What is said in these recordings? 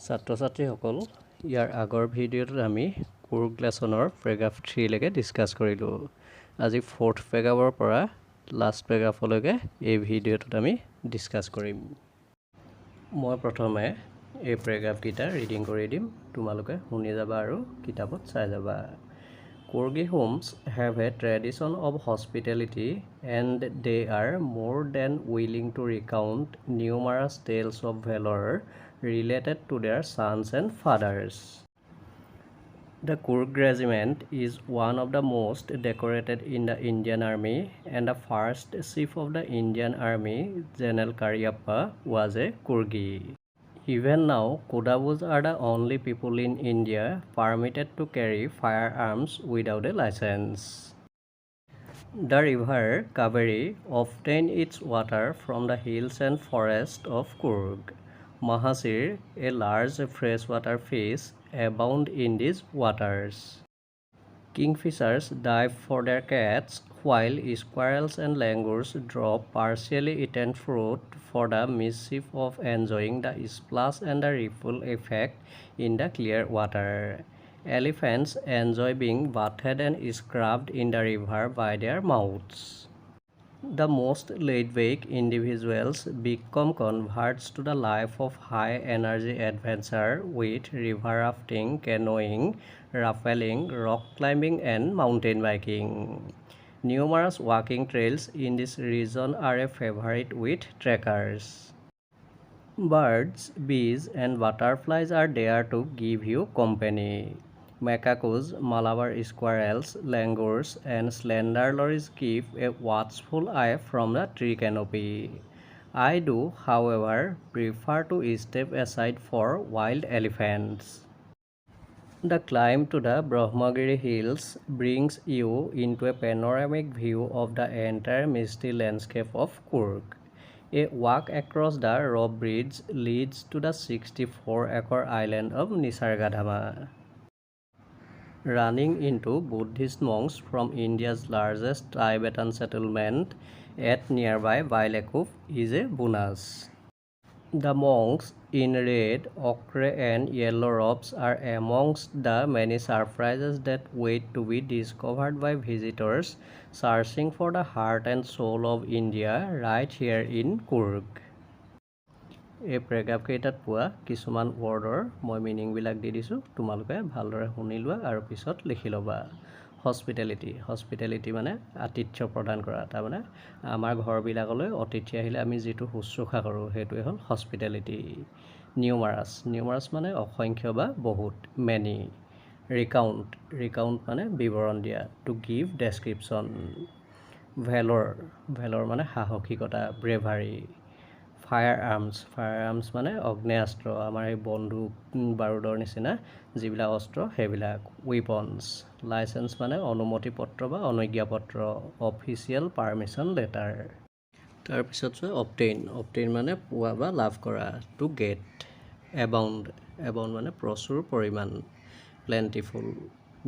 ছাত্ৰ-ছাত্ৰীসকল ইয়াৰ আগৰ ভিডিঅ'টোত আমি কুৰ্গ লেছনৰ পেৰাগ্ৰাফ 3 লৈকে ডিছকাছ কৰিলোঁ। আজি 4th পেৰাগ্ৰাফৰ পৰা লাষ্ট পেৰাগ্ৰাফলৈকে এই ভিডিঅ'টোত আমি ডিছকাছ কৰিম। মই প্ৰথমে এই পেৰাগ্ৰাফকেইটা ৰিডিং কৰি দিম, তোমালোকে শুনি যাবা আৰু কিতাপত চাই যাবা। Kurgi homes have a tradition of hospitality and they are more than willing to recount numerous tales of valor related to their sons and fathers. The Kurg regiment is one of the most decorated in the Indian Army and the first chief of the Indian Army, General Cariappa, was a Kurgi. Even now, Kodavus are the only people in India permitted to carry firearms without a license. The river Kaveri obtained its water from the hills and forests of Kurg. Mahasir, a large freshwater fish, abound in these waters. Kingfishers dive for their cats, while squirrels and langurs drop partially eaten fruit for the mischief of enjoying the splash and the ripple effect in the clear water. Elephants enjoy being bathed and scrubbed in the river by their mouths. The most laid-back individuals become converts to the life of high-energy adventure with river rafting, canoeing, rappelling, rock climbing, and mountain biking. Numerous walking trails in this region are a favorite with trekkers. Birds, bees, and butterflies are there to give you company. Macaques, Malabar squirrels, langurs, and slender lories keep a watchful eye from the tree canopy. I do, however, prefer to step aside for wild elephants. The climb to the Brahmagiri hills brings you into a panoramic view of the entire misty landscape of Kurg. A walk across the rope bridge leads to the 64-acre island of Nisargadhama. Running into Buddhist monks from India's largest Tibetan settlement at nearby Bailakup is a bonus. The monks in red, ochre, and yellow robes are amongst the many surprises that wait to be discovered by visitors searching for the heart and soul of India right here in Kurg. এই পেৰাগ্ৰাফকেইটাত পোৱা কিছুমান ৱৰ্ডৰ মই মিনিংবিলাক দি দিছোঁ, তোমালোকে ভালদৰে শুনি লোৱা আৰু পিছত লিখি ল'বা। হস্পিটেলিটি মানে আতিথ্য প্ৰদান কৰা, তাৰমানে আমাৰ ঘৰবিলাকলৈ অতিথি আহিলে আমি যিটো শুশ্ৰূষা কৰোঁ সেইটোৱে হ'ল হস্পিটেলিটি। নিউমাৰাছ মানে অসংখ্য বা বহুত, মেনি। ৰিকাউণ্ট মানে বিৱৰণ দিয়া, টু গিভ ডেছক্ৰিপশ্যন। ভেলৰ মানে সাহসিকতা, ব্ৰেভাৰী। ফায়াৰ আৰ্মছ মানে অগ্নেয়াস্ত্ৰ, আমাৰ এই বন্দুক বাৰুদৰ নিচিনা যিবিলাক অস্ত্ৰ সেইবিলাক। ৱেপনছ। লাইচেন্স মানে অনুমতি পত্ৰ বা অনুজ্ঞাপত্ৰ, অফিচিয়েল পাৰ্মিশ্যন লেটাৰ। তাৰপিছত অবটেইন মানে পোৱা বা লাভ কৰা, টু গেট। এবাউণ্ড মানে প্ৰচুৰ পৰিমাণ, প্লেণ্টিফুল।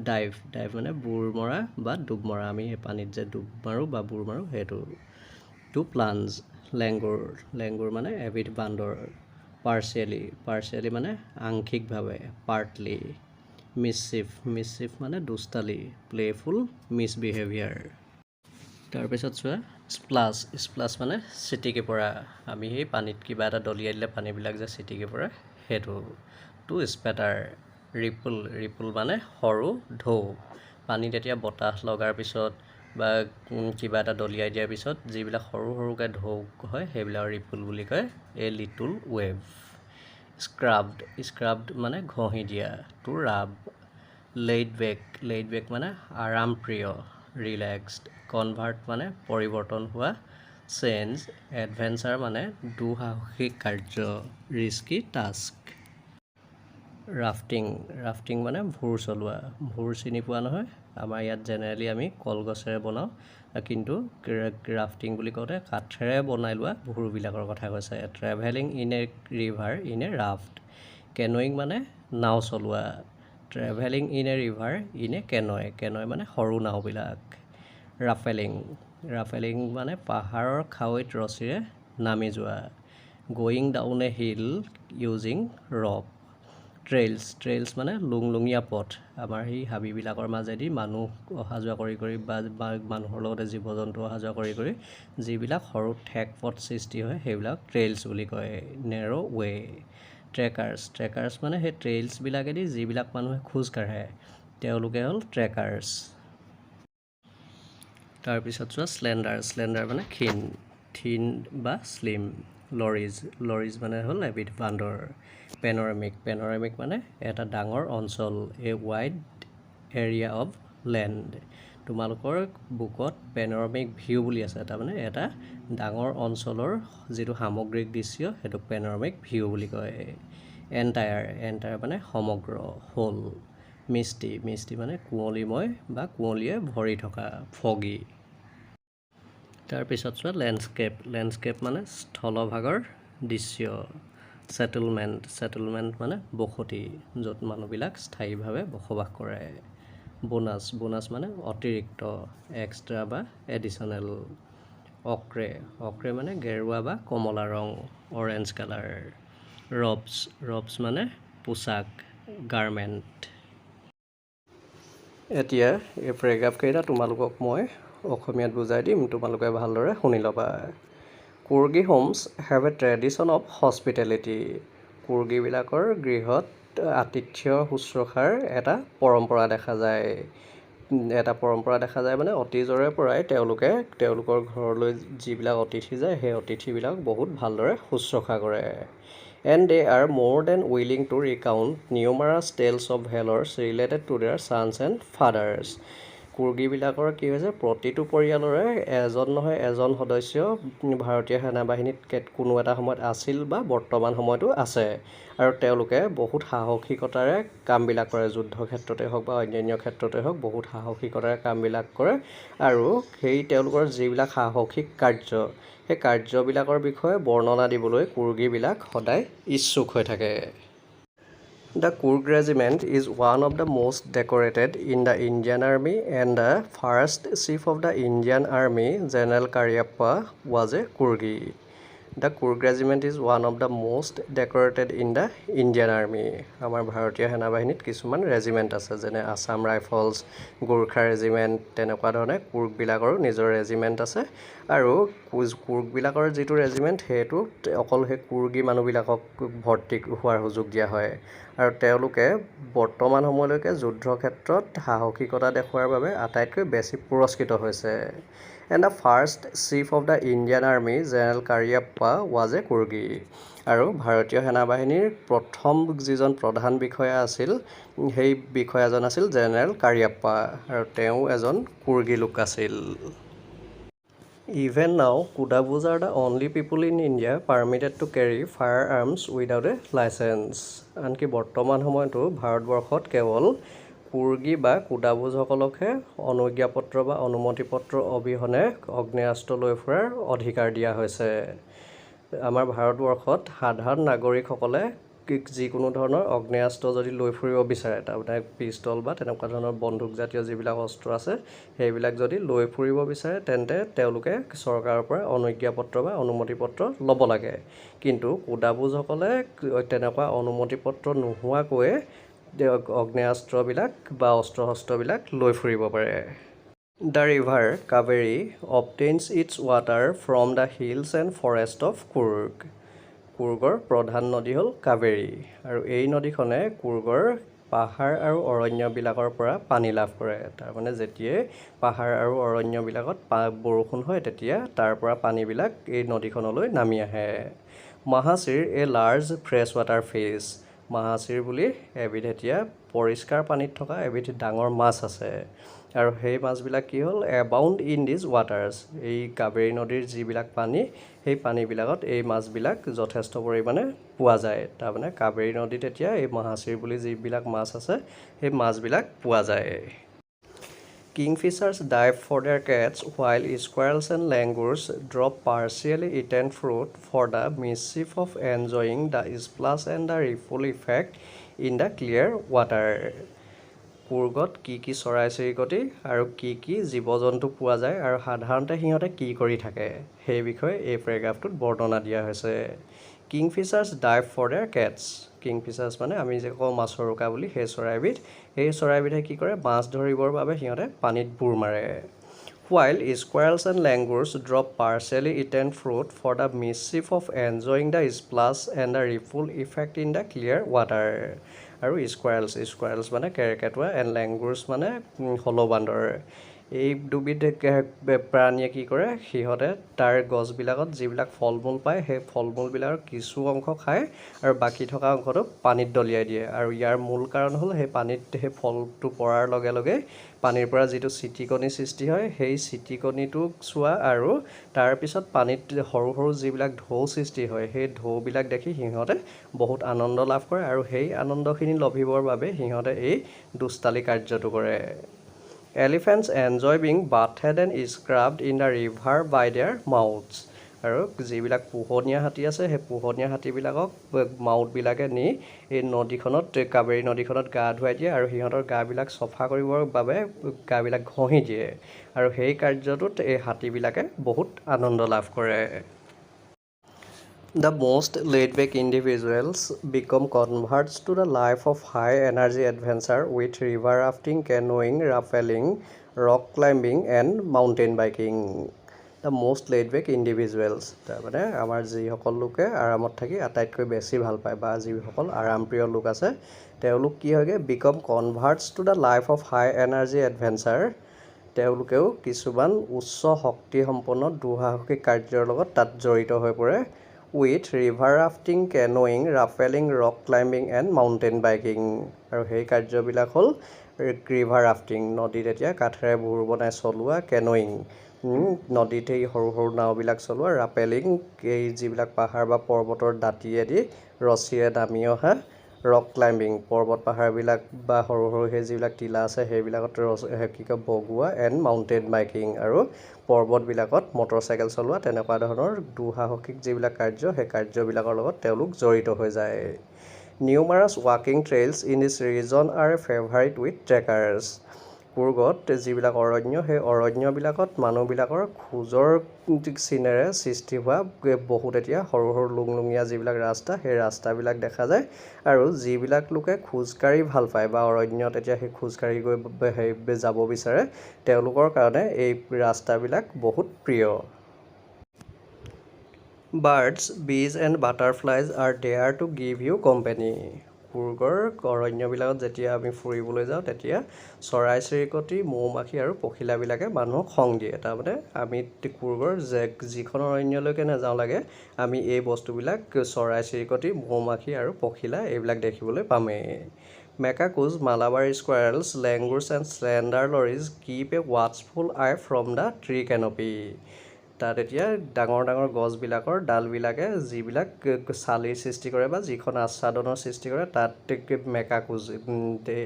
ডাইভ মানে বুৰ মৰা বা ডুব মৰা, আমি এই পানীত যে ডুব মাৰোঁ বা বুৰ মাৰোঁ সেইটো। Two plunge. লেংগুৰ মানে এবিধ বান্দৰ। পাৰ্চিয়েলি মানে আংশিকভাৱে, পাৰ্টলি। মিছচিফ মানে দুষ্টালি, প্লেফুল মিছবিহেভিয়াৰ। তাৰপিছত চোৱা স্প্লাছ মানে চিটিকি পৰা, আমি সেই পানীত কিবা এটা দলিয়াই দিলে পানীবিলাক যে চিটিকি পৰে সেইটো। টু স্পেটাৰ। ৰিপুল মানে সৰু ঢৌ, পানীত এতিয়া বতাহ লগাৰ পিছত বা কিবা এটা দলিয়াই দিয়াৰ পিছত যিবিলাক সৰু সৰুকৈ ঢৌ হয় সেইবিলাক ৰিপুল বুলি কয়, এ লিটল ৱেভ। স্ক্ৰাবড মানে ঘঁহি দিয়া, টু ৰাব। লেইড বেক মানে আৰামপ্ৰিয়, ৰিলেক্সড। কনভাৰ্ট মানে পৰিৱৰ্তন হোৱা, চেঞ্জ। এডভেঞ্চাৰ মানে দুঃসাহসিক কাৰ্য, ৰিস্কি টাস্ক। ৰাফটিং মানে ভোৰ চলোৱা। ভোৰ চিনি পোৱা নহয়, আমাৰ ইয়াত জেনেৰেলি আমি কলগছেৰে বনাওঁ, কিন্তু ৰাফটিং বুলি কওঁতে কাঠেৰে বনাই লোৱা ভোৰবিলাকৰ কথা কৈছে। Travelling in a river in a raft. Canoeing মানে নাও চলোৱা। Travelling in a river in a canoe মানে সৰু নাওবিলাক। ৰাফেলিং মানে পাহাৰৰ খাৱৈত ৰছীৰে নামি যোৱা। Going down a hill using ৰপ। Trails মানে লুংলুঙীয়া পথ আমাৰ সেই হাবিবিলাকৰ মাজেদি মানুহ অহা যোৱা কৰি বা মানুহৰ লগতে জীৱ জন্তু অহা যোৱা কৰি যিবিলাক সৰু ঠেক পথ সৃষ্টি হয় সেইবিলাক ট্ৰেইলছ বুলি কয়। নেৰ' ৱে। ট্ৰেকাৰ্ছ মানে সেই ট্ৰেইলছবিলাকেদি যিবিলাক মানুহে খোজ কাঢ়ে তেওঁলোকে হ'ল ট্ৰেকাৰ্ছ। তাৰপিছত চোৱা স্লেণ্ডাৰ মানে থিন বা শ্লিম। লৰিজ মানে হ'ল এবিধ বান্দৰ। পেনৰামিক মানে এটা ডাঙৰ অঞ্চল, এ ৱাইড এৰিয়া অফ লেণ্ড। তোমালোকৰ বুকত পেনৰামিক ভিউ বুলি আছে, তাৰমানে এটা ডাঙৰ অঞ্চলৰ যিটো সামগ্ৰিক দৃশ্য সেইটোক পেনৰামিক ভিউ বুলি কয়। এণ্টায়াৰ মানে সমগ্ৰ, হ'ল। মিষ্টি মানে কুঁৱলীময় বা কুঁৱলীয়ে ভৰি থকা, ফগি। তাৰপিছত চোৱা লেণ্ডস্কেপ মানে স্থলভাগৰ দৃশ্য। ছেটেলমেণ্ট মানে বসতি, য'ত মানুহবিলাক স্থায়ীভাৱে বসবাস কৰে। বোনাছ মানে অতিৰিক্ত, এক্সট্ৰা বা এডিশ্যনেল। অক্ৰে মানে গেৰুৱা বা কমলা ৰং, অৰেঞ্জ কালাৰ। ৰবছ মানে পোচাক, গাৰমেণ্ট। এতিয়া এই পেৰেগ্ৰাফকেইটা তোমালোকক মই অসমীয়াত বুজাই দিম, তোমালোকে ভালদৰে শুনি ল'বা। Coorgi homes have a tradition of hospitality. কুৰ্গীবিলাকৰ গৃহত আতিথ্য শুশ্ৰূষাৰ এটা পৰম্পৰা দেখা যায় মানে অতীজৰে পৰাই তেওঁলোকৰ ঘৰলৈ যিবিলাক অতিথি যায় সেই অতিথিবিলাক বহুত ভালদৰে শুশ্ৰূষা কৰে। And they are more than willing to recount numerous tales of valours related to their sons and fathers. কুৰ্গীবিলাকৰ কি হৈছে, প্ৰতিটো পৰিয়ালৰে এজন নহয় এজন সদস্য ভাৰতীয় সেনাবাহিনীত কোনো এটা সময়ত আছিল বা বৰ্তমান সময়তো আছে, আৰু তেওঁলোকে বহুত সাহসিকতাৰে কামবিলাক কৰে। যুদ্ধ ক্ষেত্ৰতে হওক বা অন্যান্য ক্ষেত্ৰতে হওক বহুত সাহসিকতাৰে কামবিলাক কৰে, আৰু সেই তেওঁলোকৰ যিবিলাক সাহসিক কাৰ্য সেই কাৰ্যবিলাকৰ বিষয়ে বৰ্ণনা দিবলৈ কুৰ্গীবিলাক সদায় ইচ্ছুক হৈ থাকে। The Kurg Regiment is one of the most decorated in the Indian Army, and the first chief of the Indian Army, General Cariappa, was a Kurgi. The Kurg Regiment is one of the most decorated in the Indian Army. আমাৰ ভাৰতীয় সেনাবাহিনীত কিছুমান regiment আছে, যেনে Assam rifles, Gorkha regiment, তেনেকুৱা ধৰণে কুৰ্গবিলাকৰো নিজৰ regiment আছে। আৰু কুৰ্গবিলাকৰ যিটো ৰেজিমেণ্ট সেইটোত অকল সেই কুৰ্গী মানুহবিলাকক ভৰ্তি হোৱাৰ সুযোগ দিয়া হয়, আৰু তেওঁলোকে বৰ্তমান সময়লৈকে যুদ্ধ ক্ষেত্ৰত সাহসিকতা দেখুওৱাৰ বাবে আটাইতকৈ বেছি পুৰস্কৃত হৈছে। And the first chief of the Indian army, general Cariappa, was a Coorgi. আৰু ভাৰতীয় সেনাবাহিনীৰ প্ৰথম যিজন প্ৰধান বিষয়া আছিল সেই বিষয়াজন আছিল জেনেৰেল কাৰিয়াপ্পা, আৰু তেওঁ এজন কুৰ্গী লোক আছিল। Even now, Kudabus are the only people in India permitted to carry firearms without a license. আনকি বৰ্তমান সময়তো ভাৰতবৰ্ষত কেৱল কুৰ্গী বা কুদাবুজসকলকহে অনুজ্ঞাপত্ৰ বা অনুমতিপত্ৰ অবিহনে আগ্নেয়াস্ত্ৰ লৈ ফুৰাৰ অধিকাৰ দিয়া হৈছে। আমাৰ ভাৰতবৰ্ষত সাধাৰণ নাগৰিকসকলে যিকোনো ধৰণৰ আগ্নেয়াস্ত্ৰ যদি লৈ ফুৰিব বিচাৰে, তাৰমানে পিষ্টল বা তেনেকুৱা ধৰণৰ বন্দুকজাতীয় যিবিলাক অস্ত্ৰ আছে সেইবিলাক যদি লৈ ফুৰিব বিচাৰে তেন্তে তেওঁলোকে চৰকাৰৰ পৰা অনুজ্ঞাপত্ৰ বা অনুমতিপত্ৰ ল'ব লাগে। কিন্তু কুদাবুজসকলে তেনেকুৱা অনুমতিপত্ৰ নোহোৱাকৈয়ে আগ্নেয়াস্ত্ৰবিলাক বা অস্ত্ৰ শস্ত্ৰবিলাক লৈ ফুৰিব পাৰে। The river Kaveri obtains its water from the hills and forest of Kurg. কুৰ্গৰ প্ৰধান নদী হ'ল কাবেৰী, আৰু এই নদীখনে কুৰ্গৰ পাহাৰ আৰু অৰণ্যবিলাকৰ পৰা পানী লাভ কৰে। তাৰমানে যেতিয়াই পাহাৰ আৰু অৰণ্যবিলাকত বৰষুণ হয় তেতিয়া তাৰ পৰা পানীবিলাক এই নদীখনলৈ নামি আহে। Mahseer a large fresh water fish. Mahseer বুলি এবিধ এতিয়া পৰিষ্কাৰ পানীত থকা এবিধ ডাঙৰ মাছ আছে, আৰু সেই মাছবিলাক কি হ'ল, এবাউণ্ড ইন দিজ ৱাটাৰ্ছ। এই কাবেৰী নদীৰ যিবিলাক পানী সেই পানীবিলাকত এই মাছবিলাক যথেষ্ট পৰিমাণে পোৱা যায়। তাৰমানে কাবেৰী নদীত এতিয়া এই মাহাচিৰ বুলি যিবিলাক মাছ আছে সেই মাছবিলাক পোৱা যায়। Kingfishers dive for their catch, while squirrels and langurs drop partially eaten fruit for the mischief of enjoying the splash and the ripple effect in the clear water. কুৰ্গত কি কি চৰাই চিৰিকটি আৰু কি কি জীৱ জন্তু পোৱা যায় আৰু সাধাৰণতে সিহঁতে কি কৰি থাকে সেই বিষয়ে এই পেৰেগ্ৰাফটোত বৰ্ণনা দিয়া হৈছে। কিংফিচাৰ্ছ ডাইভ ফৰ দেয়াৰ কেটছ। কিংফিচাৰ্ছ মানে আমি যে কওঁ মাছৰোকা বুলি সেই চৰাইবিধে কি কৰে মাছ ধৰিবৰ বাবে সিহঁতে পানীত বুৰ মাৰে while squirrels and langurs drop partially eaten fruit for the mischief of enjoying the splash and the ripple effect in the clear water আৰু squirrels মানে কেৰ্কেটুৱা and langurs মানে হলৌ বান্দৰ এই দুবিধ প্ৰাণীয়ে কি কৰে সিহঁতে তাৰ গছবিলাকত যিবিলাক ফল মূল পায় সেই ফল মূলবিলাকৰ কিছু অংশ খায় আৰু বাকী থকা অংশটো পানীত দলিয়াই দিয়ে আৰু ইয়াৰ মূল কাৰণ হ'ল সেই পানীত সেই ফলটো পৰাৰ লগে লগে পানীৰ পৰা যিটো চিটিকণি সৃষ্টি হয় সেই চিটিকণিটোক চোৱা আৰু তাৰপিছত পানীত সৰু সৰু যিবিলাক ঢৌ সৃষ্টি হয় সেই ঢৌবিলাক দেখি সিহঁতে বহুত আনন্দ লাভ কৰে আৰু সেই আনন্দখিনি লভিবৰ বাবে সিহঁতে এই দুষ্টালি কাৰ্যটো কৰে Elephants enjoy being bathed and scrubbed in the river by their mouths আৰু যিবিলাক পোহনীয়া হাতী আছে সেই পোহনীয়া হাতীবিলাকক মাউথবিলাকে নি এই নদীখনত কাবেৰী নদীখনত গা ধুৱাই দিয়ে আৰু সিহঁতৰ গাবিলাক চফা কৰিবৰ বাবে গাবিলাক ঘঁহি দিয়ে আৰু সেই কাৰ্যটোত এই হাতীবিলাকে বহুত আনন্দ লাভ কৰে The most laid-back individuals become converts to the life of high-energy adventure with river rafting, canoeing, rappelling, rock climbing, and mountain biking. The most laid-back individuals তাৰমানে আমাৰ যিসকল লোকে আৰামত থাকি আটাইতকৈ বেছি ভাল পায় বা যিসকল আৰামপ্ৰিয় লোক আছে তেওঁলোক কি হয়গে become converts to the life of high-energy adventure তেওঁলোকেও কিছুমান উচ্চ শক্তিসম্পন্ন দুঃসাহসিক কাৰ্যৰ লগত তাত জড়িত হৈ পৰে with river rafting, canoeing, rappelling, rock climbing and mountain biking আৰু সেই কাৰ্যবিলাক হ'ল ৰিভাৰ ৰাফটিং নদীত এতিয়া কাঠেৰে ভূৰ বনাই চলোৱা কেনয়িং নদীত এই সৰু সৰু নাওবিলাক চলোৱা ৰাপেলিং এই যিবিলাক পাহাৰ বা পৰ্বতৰ দাঁতিয়েদি ৰছীৰে নামি অহা ৰক ক্লাইম্বিং পৰ্বত পাহাৰবিলাক বা সৰু সৰু সেই যিবিলাক টিলা আছে সেইবিলাকত কি কয় বগোৱা এণ্ড মাউণ্টেইন বাইকিং আৰু পৰ্বতবিলাকত মটৰচাইকেল চলোৱা তেনেকুৱা ধৰণৰ দুঃসাহসিক যিবিলাক কাৰ্য সেই কাৰ্যবিলাকৰ লগত তেওঁলোক জড়িত হৈ যায় নিউমাৰাছ ৱাকিং trails in this region are a favourite with trekkers কুৰ্গত যিবিলাক অৰণ্য সেই অৰণ্যবিলাকত মানুহবিলাকৰ খোজৰ চিনেৰে সৃষ্টি হোৱা বহুত এতিয়া সৰু সৰু লুংলুঙীয়া যিবিলাক ৰাস্তা সেই ৰাস্তাবিলাক দেখা যায় আৰু যিবিলাক লোকে খোজকাঢ়ি ভাল পায় বা অৰণ্যত এতিয়া সেই খোজকাঢ়ি গৈ যাব বিচাৰে তেওঁলোকৰ কাৰণে এই ৰাস্তাবিলাক বহুত প্ৰিয় Birds, bees and butterflies are there to give you company. কুৰ্গৰ অৰণ্যবিলাকত যেতিয়া আমি ফুৰিবলৈ যাওঁ তেতিয়া চৰাই চিৰিকটি মৌমাখি আৰু পখিলাবিলাকে মানুহক সং দিয়ে তাৰমানে আমি কুৰ্গৰ যিখন অৰণ্যলৈকে নাযাওঁ লাগে আমি এই বস্তুবিলাক চৰাই চিৰিকটি মৌমাখি আৰু পখিলা এইবিলাক দেখিবলৈ পামেই Macacoos, Malabar squirrels, langurs and slender lories keep a watchful eye from the tree canopy. তাত এতিয়া ডাঙৰ ডাঙৰ গছবিলাকৰ ডালবিলাকে যিবিলাক চালিৰ সৃষ্টি কৰে বা যিখন আচ্ছাদনৰ সৃষ্টি কৰে তাত মেকাকুজ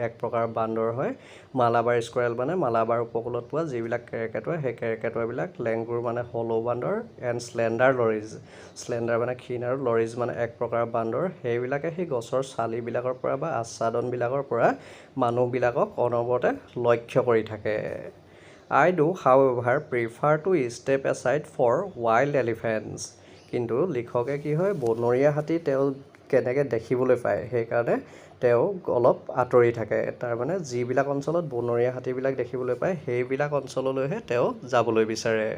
এক প্ৰকাৰ বান্দৰ হয় মালাবাৰ স্কুৱেৰেল মানে মালাবাৰ উপকূলত পোৱা যিবিলাক কেৰ্কেটুৱা সেই কেৰ্কেটুৱাবিলাক লেংগুৰ মানে হলৌ বান্দৰ এণ্ড স্লেণ্ডাৰ মানে ক্ষীণ আৰু লৰিজ মানে এক প্ৰকাৰ বান্দৰ সেইবিলাকে সেই গছৰ চালিবিলাকৰ পৰা বা আচ্ছাদনবিলাকৰ পৰা মানুহবিলাকক অনবৰতে লক্ষ্য কৰি থাকে I do, however, prefer to step aside for wild elephants. কিন্তু লিখকে কি হয় বনৰীয়া হাতী তেওঁ কেনেকৈ দেখিবলৈ পায় সেইকাৰণে তেওঁ অলপ আঁতৰি থাকে তাৰমানে যিবিলাক অঞ্চলত বনৰীয়া হাতীবিলাক দেখিবলৈ পায় সেইবিলাক অঞ্চললৈহে তেওঁ যাবলৈ বিচাৰে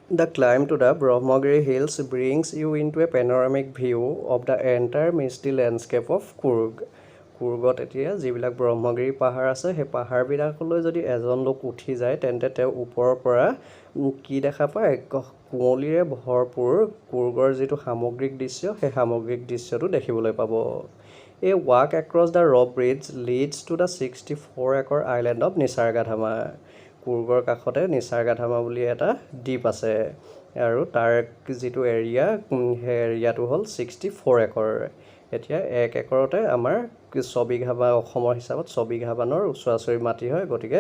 The climb to the Brahmagiri Hills brings you into a panoramic view of the entire misty landscape of Coorg. কুৰ্গত এতিয়া যিবিলাক ব্ৰহ্মগিৰি পাহাৰ আছে সেই পাহাৰবিলাকলৈ যদি এজন লোক উঠি যায় তেন্তে তেওঁ ওপৰৰ পৰা কি দেখা পায় কুঁৱলীৰে ভৰপূৰ কুৰ্গৰ যিটো সামগ্ৰিক দৃশ্য সেই সামগ্ৰিক দৃশ্যটো দেখিবলৈ পাব A walk across the rope bridge leads to the 64-acre island of নিচাৰ্গাধামা কুৰ্গৰ কাষতে নিচাৰ্গাধামা বুলি এটা দ্বীপ আছে আৰু তাৰ যিটো এৰিয়া সেই এৰিয়াটো হ'ল 64 একৰ এতিয়া 1 একৰতে আমাৰ 100 বিঘা বা অসমৰ হিচাপত 100 বিঘা মানৰ ওচৰাচৰি মাটি হয় গতিকে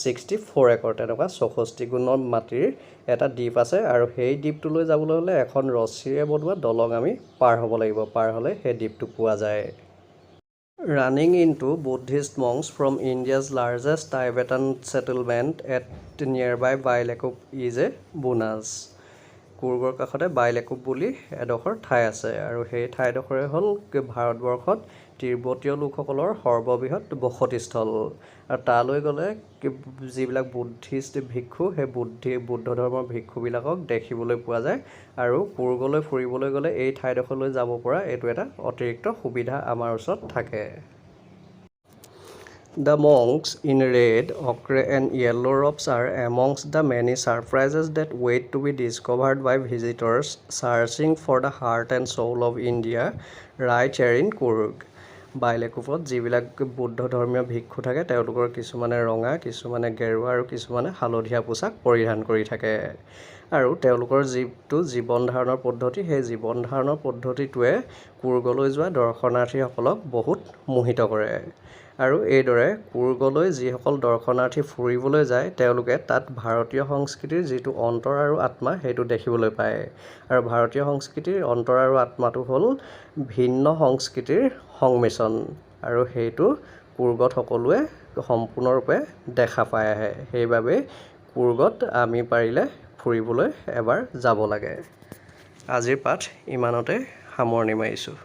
64 একৰ তেনেকুৱা 64 গুণৰ মাটিৰ এটা দ্বীপ আছে আৰু সেই দ্বীপটোলৈ যাবলৈ হ'লে এখন ৰছীৰে বনোৱা দলং আমি পাৰ হ'ব লাগিব পাৰ হ'লে সেই দ্বীপটো পোৱা যায় Running into Buddhist monks from India's largest Tibetan settlement at nearby Bailakup is a bonus. কুৰ্গৰ কাষতে বাইলেকুপ বুলি এডোখৰ ঠাই আছে আৰু সেই ঠাইডোখৰে হ'ল ভাৰতবৰ্ষত তিব্বতীয় লোকসকলৰ সৰ্ববৃহৎ বসতিস্থল আৰু তালৈ গ'লে যিবিলাক বুদ্ধিষ্ট ভিক্ষু সেই বুদ্ধ ধৰ্মৰ ভিক্ষুবিলাকক দেখিবলৈ পোৱা যায় আৰু কুৰ্গলৈ ফুৰিবলৈ গ'লে এই ঠাইডোখৰলৈ যাব পৰা এইটো এটা অতিৰিক্ত সুবিধা আমাৰ ওচৰত থাকে। The monks in red, ochre and yellow robes are amongst the many surprises that wait to be discovered by visitors searching for the heart and soul of India right here in Coorg. বাইলেকুপত যিবিলাক বুদ্ধ ধৰ্মীয় ভিক্ষু থাকে তেওঁলোকৰ কিছুমানে ৰঙা, কিছুমানে গেৰুৱা আৰু কিছুমানে হালধীয়া পোছাক পৰিধান কৰি থাকে আৰু তেওঁলোকৰ যিটো জীৱন ধাৰণৰ পদ্ধতি সেই জীৱন ধাৰণৰ পদ্ধতিটোৱে কুৰ্গলৈ যোৱা দৰ্শনাৰ্থীসকলক বহুত মোহিত কৰে আৰু এইদৰে কুৰ্গলৈ যিসকল দৰ্শনাৰ্থী ফুৰিবলৈ যায় তেওঁলোকে তাত ভাৰতীয় সংস্কৃতিৰ যিটো অন্তৰ আৰু আত্মা সেইটো দেখিবলৈ পায় আৰু ভাৰতীয় সংস্কৃতিৰ অন্তৰ আৰু আত্মাটো হ'ল ভিন্ন সংস্কৃতিৰ সংমিশ্ৰণ আৰু সেইটো কুৰ্গত সকলোৱে সম্পূৰ্ণৰূপে দেখা পাই আহে। সেইবাবে কুৰ্গত আমি পাৰিলে ফুৰিবলৈ এবাৰ যাব লাগে। আজিৰ পাঠ ইমানতে সামৰণি মাৰিছোঁ।